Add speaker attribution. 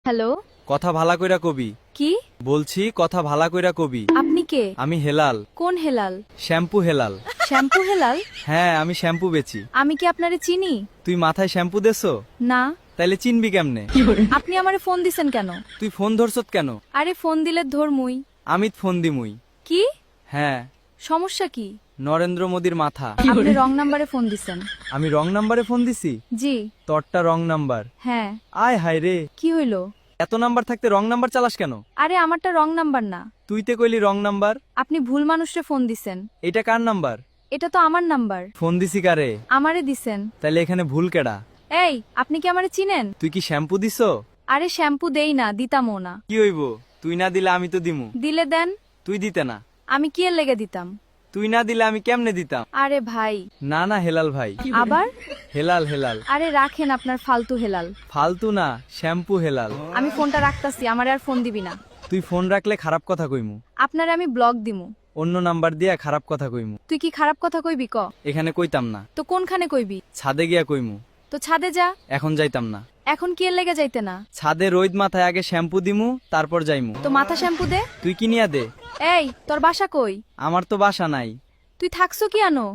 Speaker 1: Hello,
Speaker 2: কথা ভালা কইরা কবি।
Speaker 1: কি
Speaker 2: বলছি কথা ভালা কইরা কবি।
Speaker 1: আপনি কে?
Speaker 2: আমি হেলাল,
Speaker 1: কোন হেলাল?
Speaker 2: শ্যাম্পু হেলাল।
Speaker 1: শ্যাম্পু হেলাল?
Speaker 2: হ্যাঁ, আমি শ্যাম্পু বেচি।
Speaker 1: আমি কি আপনারে চিনি?
Speaker 2: তুই মাথায় শ্যাম্পু দেছো?
Speaker 1: না।
Speaker 2: তাইলে চিনবি কেমনে?
Speaker 1: আপনি আমারে ফোন দিছেন কেন?
Speaker 2: তুই ফোন ধরছত কেন?
Speaker 1: আরে ফোন দিলে ধরমুই।
Speaker 2: আমি ফোন দিমুই।
Speaker 1: কি
Speaker 2: হ্যাঁ,
Speaker 1: সমস্যা কি?
Speaker 2: নরেন্দ্র মোদির মাথা।
Speaker 1: আপনি রং নাম্বারে ফোন দিছেন।
Speaker 2: আমি রং নাম্বারে ফোন দিছি?
Speaker 1: জি।
Speaker 2: তোরটা রং নাম্বার।
Speaker 1: হ্যাঁ।
Speaker 2: আয় হায় রে,
Speaker 1: কি হইলো?
Speaker 2: এত নাম্বার থাকতে রং নাম্বার চালাস কেন?
Speaker 1: আরে আমারটা রং নাম্বার না।
Speaker 2: তুই তে কইলি রং নাম্বার।
Speaker 1: আপনি ভুল মানুষরে ফোন দিছেন।
Speaker 2: এটা কার নাম্বার?
Speaker 1: এটা তো আমার নাম্বার।
Speaker 2: ফোন দিছি কারে?
Speaker 1: আমারে দিছেন।
Speaker 2: তাইলে এখানে ভুল কেডা?
Speaker 1: এই, আপনি কি আমারে চিনেন?
Speaker 2: তুই কি শ্যাম্পু দিছো?
Speaker 1: আরে শ্যাম্পু দেই না, দিতামও না।
Speaker 2: কি হইব? তুই না দিলে আমি তো দিমু।
Speaker 1: দিলে দেন।
Speaker 2: তুই দিতে না।
Speaker 1: আমি কি এর লেগে দিতাম?
Speaker 2: তুই না দিলে আমি কেমনে দিতাম?
Speaker 1: আরে ভাই।
Speaker 2: না না হেলাল ভাই।
Speaker 1: আবার?
Speaker 2: হেলাল হেলাল।
Speaker 1: আরে রাখেন আপনার ফালতু হেলাল।
Speaker 2: ফালতু না, শ্যাম্পু হেলাল।
Speaker 1: আমি ফোনটা রাখতাছি, আমারে আর ফোন দিবি না।
Speaker 2: তুই ফোন রাখলে খারাপ কথা কইমু।
Speaker 1: আপনারে আমি ব্লক দিমু।
Speaker 2: অন্য নাম্বার দিয়া খারাপ কথা কইমু।
Speaker 1: তুই কি খারাপ কথা কইবি ক?
Speaker 2: এখানে কইতাম না।
Speaker 1: তো কোনখানে কইবি?
Speaker 2: ছাদে গিয়া কইমু।
Speaker 1: তো ছাদে যা।
Speaker 2: এখন যাইতাম না।
Speaker 1: এখন কি এর লেগে যাইতে না?
Speaker 2: ছাদে রোদ মাথায় আগে শ্যাম্পু দিমু, তারপর যাইমু।
Speaker 1: তো মাথা শ্যাম্পু দে।
Speaker 2: তুই কি নিয়া দে।
Speaker 1: এই, তোর বাসা কই?
Speaker 2: আমার তো বাসা নাই।
Speaker 1: তুই থাকছো কি আনো?